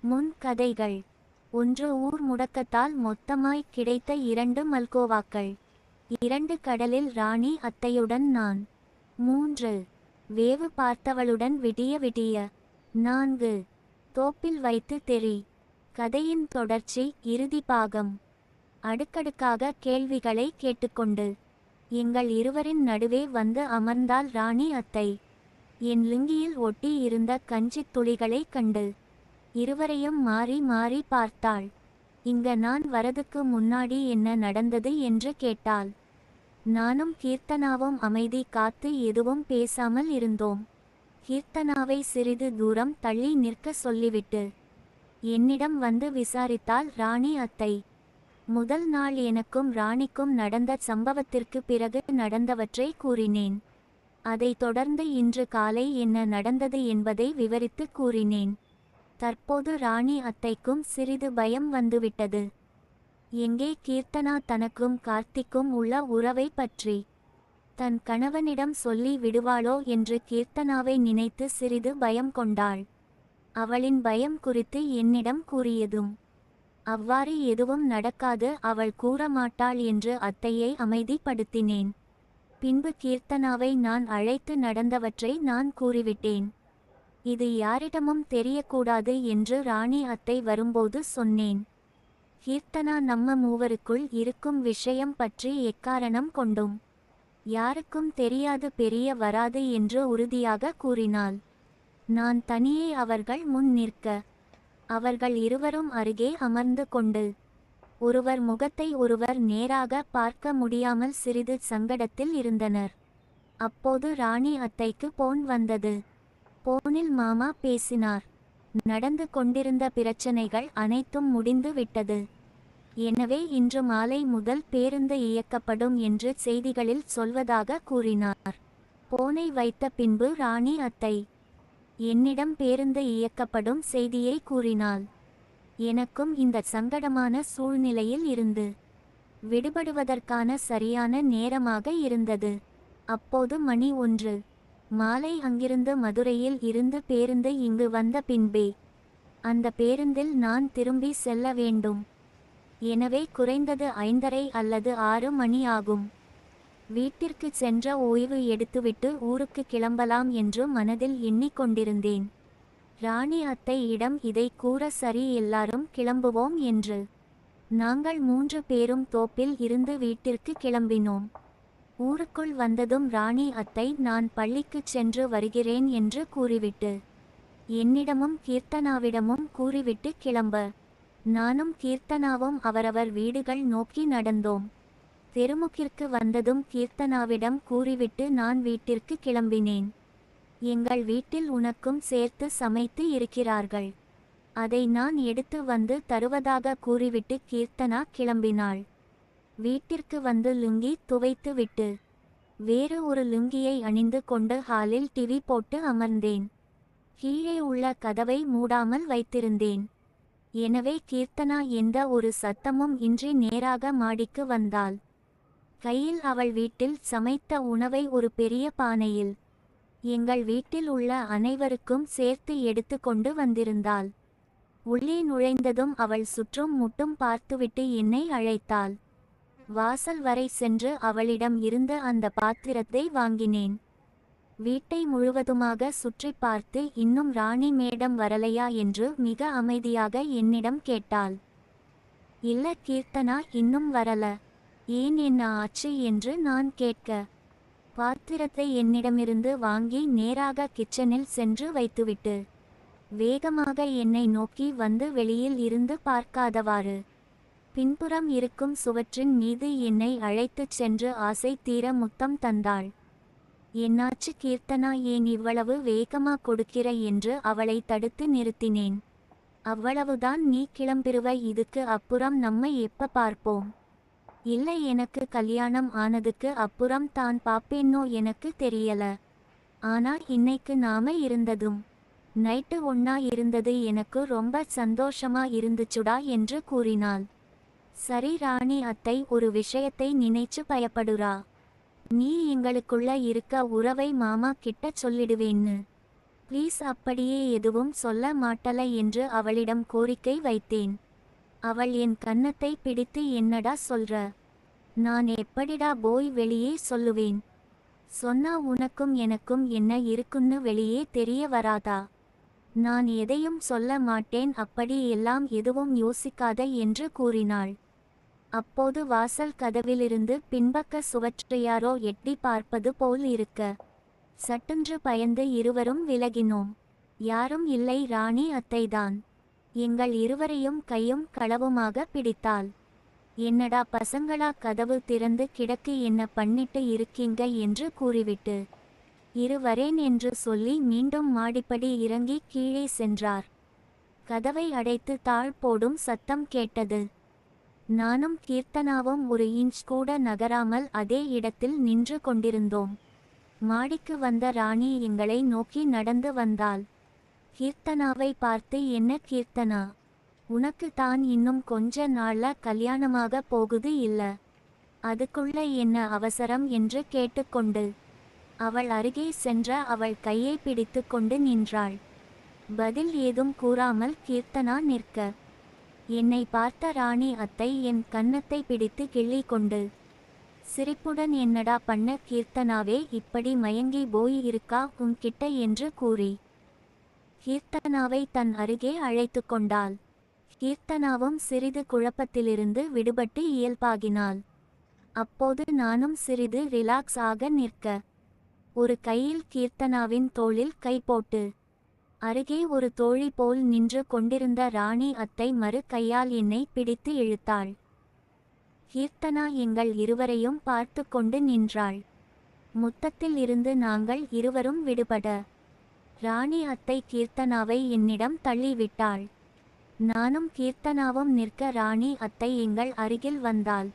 முன் கதைகள். 1 ஊர் முடக்கத்தால் மொத்தமாய் கிடைத்த 2 மல்கோவாக்கள். 2 கடலில் ராணி அத்தையுடன் நான். 3 வேவு பார்த்தவளுடன் விடிய விடிய. 4 தோப்பில் வைத்து தெறி. கதையின் தொடர்ச்சி இறுதி பாகம். அடுக்கடுக்காக கேள்விகளை கேட்டுக்கொண்டு எங்கள் இருவரின் நடுவே வந்து அமர்ந்தாள் ராணி அத்தை. என் லுங்கியில் ஒட்டி இருந்த கஞ்சித் துளிகளை கண்டு இருவரையும் மாறி மாறி பார்த்தாள். இங்க நான் வரதுக்கு முன்னாடி என்ன நடந்தது என்று கேட்டாள். நானும் கீர்த்தனாவும் அமைதி காத்து எதுவும் பேசாமல் இருந்தோம். கீர்த்தனாவை சிறிது தூரம் தள்ளி நிற்க சொல்லிவிட்டு என்னிடம் வந்து விசாரித்தாள் ராணி அத்தை. முதல் நாள் எனக்கும் ராணிக்கும் நடந்த சம்பவத்திற்கு பிறகு நடந்தவற்றை கூறினேன். அதைத் தொடர்ந்து இன்று காலை என்ன நடந்தது என்பதை விவரித்து கூறினேன். தற்போது ராணி அத்தைக்கும் சிறிது பயம் வந்துவிட்டது. எங்கே கீர்த்தனா தனக்கும் கார்த்திக்கும் உள்ள உறவை பற்றி தன் கணவனிடம் சொல்லி விடுவாளோ என்று கீர்த்தனாவை நினைத்து சிறிது பயம் கொண்டாள். அவளின் பயம் குறித்து என்னிடம் கூறியதும் அவ்வாறு எதுவும் நடக்காது, அவள் கூறமாட்டாள் என்று அத்தையை அமைதிப்படுத்தினேன். பின்பு கீர்த்தனாவை நான் அழைத்து நடந்தவற்றை நான் கூறிவிட்டேன். இது யாரிடமும் தெரியக்கூடாது என்று ராணி அத்தை வரும்போது சொன்னேன். கீர்த்தனா நம்ம மூவருக்குள் இருக்கும் விஷயம் பற்றி எக்காரணம் கொண்டும் யாருக்கும் தெரியாது, பெரிய வராது என்று உறுதியாக கூறினாள். நான் தனியே அவர்கள் முன் நிற்க அவர்கள் இருவரும் அருகே அமர்ந்து கொண்டு ஒருவர் முகத்தை ஒருவர் நேராக பார்க்க முடியாமல் சிறிது சங்கடத்தில் இருந்தனர். அப்போது ராணி அத்தைக்கு போன் வந்தது. போனில் மாமா பேசினார். நடந்து கொண்டிருந்த பிரச்சனைகள் அனைத்தும் முடிந்து விட்டது. எனவே இன்று மாலை முதல் பேருந்து இயக்கப்படும் என்று செய்திகளில் சொல்வதாக கூறினார். போனை வைத்த பின்பு ராணி அத்தை என்னிடம் பேருந்து இயக்கப்படும் செய்தியை கூறினாள். எனக்கும் இந்த சங்கடமான சூழ்நிலையில் இருந்து விடுபடுவதற்கான சரியான நேரமாக இருந்தது. அப்போது மணி 1 மாலை. அங்கிருந்து மதுரையில் இருந்து பேருந்து இங்கு வந்த பின்பே அந்த பேருந்தில் நான் திரும்பி செல்ல வேண்டும். எனவே குறைந்தது 5:30 அல்லது 6 மணி ஆகும். வீட்டிற்கு சென்ற ஓய்வு எடுத்துவிட்டு ஊருக்கு கிளம்பலாம் என்று மனதில் எண்ணிக்கொண்டிருந்தேன். ராணி அத்தையிடம் இதை கூற சரி, எல்லாரும் கிளம்புவோம் என்று. நாங்கள் 3 பேரும் தோப்பில் இருந்து வீட்டிற்கு கிளம்பினோம். ஊருக்குள் வந்ததும் ராணி அத்தை நான் பள்ளிக்கு சென்று வருகிறேன் என்று கூறிவிட்டு என்னிடமும் கீர்த்தனாவிடமும் கூறிவிட்டு கிளம்ப நானும் கீர்த்தனாவும் அவரவர் வீடுகள் நோக்கி நடந்தோம். தெருமுக்கிற்கு வந்ததும் கீர்த்தனாவிடம் கூறிவிட்டு நான் வீட்டிற்கு கிளம்பினேன். எங்கள் வீட்டில் உனக்கும் சேர்த்து சமைத்து இருக்கிறார்கள், அதை நான் எடுத்து வந்து தருவதாக கூறிவிட்டு கீர்த்தனா கிளம்பினாள். வீட்டிற்கு வந்து லுங்கி துவைத்து விட்டு வேறு ஒரு லுங்கியை அணிந்து கொண்டு ஹாலில் டிவி போட்டு அமர்ந்தேன். கீழே உள்ள கதவை மூடாமல் வைத்திருந்தேன். எனவே கீர்த்தனா எந்த ஒரு சத்தமும் இன்றி நேராக மாடிக்கு வந்தாள். கையில் அவள் வீட்டில் சமைத்த உணவை ஒரு பெரிய பானையில் எங்கள் வீட்டில் உள்ள அனைவருக்கும் சேர்த்து எடுத்து கொண்டு வந்திருந்தாள். உள்ளே நுழைந்ததும் அவள் சுற்றும் முட்டும் பார்த்துவிட்டு என்னை அழைத்தாள். வாசல் வரை சென்று அவளிடம் இருந்த அந்த பாத்திரத்தை வாங்கினேன். வீட்டை முழுவதுமாக சுற்றி பார்த்து இன்னும் ராணி மேடம் வரலையா என்று மிக அமைதியாக என்னிடம் கேட்டாள். இல்ல கீர்த்தனா, இன்னும் வரல. ஏன், என்ன ஆச்சு என்று நான் கேட்க பாத்திரத்தை என்னிடமிருந்து வாங்கி நேராக கிச்சனில் சென்று வைத்துவிட்டு வேகமாக என்னை நோக்கி வந்து வெளியில் இருந்து பார்க்காதவாறு பின்புறம் இருக்கும் சுவற்றின் மீது என்னை அழைத்துச் சென்று ஆசை தீர முத்தம் தந்தாள். என்னாச்சு கீர்த்தனா, ஏன் இவ்வளவு வேகமா கொடுக்கிற என்று அவளை தடுத்து நிறுத்தினேன். அவ்வளவுதான், நீ கிளம்பிருவ, இதுக்கு அப்புறம் நம்ம எப்ப பார்ப்போம்? இல்லை, எனக்கு கல்யாணம் ஆனதுக்கு அப்புறம் தான் பாப்பேனோ எனக்கு தெரியல. ஆனா இன்னைக்கு நாம இருந்ததும் நைட்டு ஒன்னா இருந்தது எனக்கு ரொம்ப சந்தோஷமா இருந்துச்சுடா என்று கூறினாள். சரி ராணி அத்தை, ஒரு விஷயத்தை நினைச்சு பயப்படுறா. நீ எங்களுக்குள்ள இருக்க உறவை மாமா கிட்ட சொல்லிடுவேன்னு. ப்ளீஸ் அப்படியே எதுவும் சொல்ல மாட்டல என்று அவளிடம் கோரிக்கை வைத்தேன். அவள் என் கன்னத்தை பிடித்து என்னடா சொல்ற, நான் எப்படிடா போய் வெளியே சொல்லுவேன், சொன்னா உனக்கும் எனக்கும் என்ன இருக்குன்னு வெளியே தெரிய வராதா, நான் எதையும் சொல்ல மாட்டேன், அப்படி எல்லாம் எதுவும் யோசிக்காத என்று கூறினாள். அப்போது வாசல் கதவிலிருந்து பின்பக்க சுவற்றை யாரோ எட்டி பார்ப்பது போல் இருக்க சட்டென்று பயந்து இருவரும் விலகினோம். யாரும் இல்லை, ராணி அத்தைதான். எங்கள் இருவரையும் கையும் களவுமாக பிடித்தாள். என்னடா பசங்களா, கதவு திறந்து கிடக்கு, என்ன பண்ணிட்டு இருக்கீங்க என்று கூறிவிட்டு இருவரேன் என்று சொல்லி மீண்டும் மாடிப்படி இறங்கி கீழே சென்றார். கதவை அடைத்து தாழ் போடும் சத்தம் கேட்டது. நானும் கீர்த்தனாவும் ஒரு இன்ச் கூட நகராமல் அதே இடத்தில் நின்று கொண்டிருந்தோம். மாடிக்கு வந்த ராணி எங்களை நோக்கி நடந்து வந்தாள். கீர்த்தனாவை பார்த்து, என்ன கீர்த்தனா, உனக்கு தான் இன்னும் கொஞ்ச நாள்ல கல்யாணமாக போகுது இல்ல, அதுக்குள்ள என்ன அவசரம் என்று கேட்டுக்கொண்டு அவள் அருகே சென்ற அவள் கையை பிடித்து கொண்டு நின்றாள். பதில் ஏதும் கூறாமல் கீர்த்தனா நிற்க என்னை பார்த்த ராணி அத்தை என் கன்னத்தை பிடித்து கிள்ளி கொண்டு சிரிப்புடன், என்னடா பண்ண கீர்த்தனாவே, இப்படி மயங்கி போய் இருக்கா உன்கிட்ட என்று கூறி கீர்த்தனாவை தன் அருகே அழைத்து கொண்டாள். கீர்த்தனாவும் சிறிது குழப்பத்திலிருந்து விடுபட்டு இயல்பாகினாள். அப்போது நானும் சிறிது ரிலாக்ஸ் ஆக நிற்க ஒரு கையில் கீர்த்தனாவின் தோளில் கை போட்டு அருகே ஒரு தோழி போல் நின்று கொண்டிருந்த ராணி அத்தை மறு கையால் என்னை பிடித்து இழுத்தாள். கீர்த்தனா எங்கள் இருவரையும் பார்த்து கொண்டு நின்றாள். முத்தத்தில் இருந்து நாங்கள் இருவரும் விடுபட ராணி அத்தை கீர்த்தனாவை என்னிடம் தள்ளிவிட்டாள். நானும் கீர்த்தனாவும் நிற்க ராணி அத்தை எங்கள் அருகில் வந்தாள்.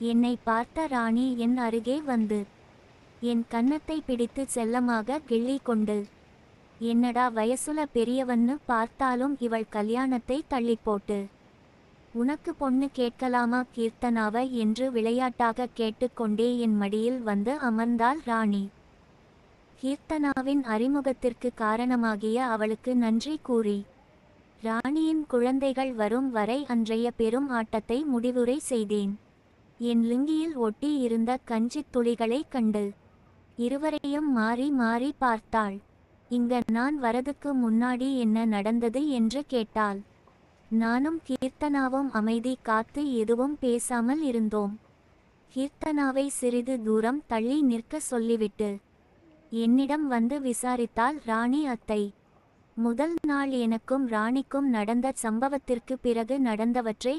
என்னை பார்த்த ராணி என் அருகே வந்து என் கன்னத்தை பிடித்து செல்லமாக கிள்ளி கொண்டு, என்னடா வயசுல பெரியவன்னு பார்த்தாலும் இவள் கல்யாணத்தை தள்ளி போட்டு உனக்கு பொண்ணு கேட்கலாமா கீர்த்தனாவ என்று விளையாட்டாக கேட்டுக்கொண்டே என் மடியில் வந்து அமர்ந்தாள் ராணி. கீர்த்தனாவின் அறிமுகத்திற்கு காரணமாகிய அவளுக்கு நன்றி கூறி ராணியின் குழந்தைகள் வரும் வரை அன்றைய பெரும் ஆட்டத்தை முடிவுரை செய்தேன். என் லுங்கியில் ஒட்டி இருந்த கஞ்சித் துளிகளை கண்டு இருவரையும் மாறி மாறி பார்த்தாள். இங்க நான் வரதுக்கு முன்னாடி என்ன நடந்தது என்று கேட்டாள். நானும் கீர்த்தனாவும் அமைதி காத்து எதுவும் பேசாமல் இருந்தோம். கீர்த்தனாவை சிறிது தூரம் தள்ளி நிற்க சொல்லிவிட்டு என்னிடம் வந்து விசாரித்தாள் ராணி அத்தை. முதல் நாள் எனக்கும் ராணிக்கும் நடந்த சம்பவத்திற்கு பிறகு நடந்தவற்றை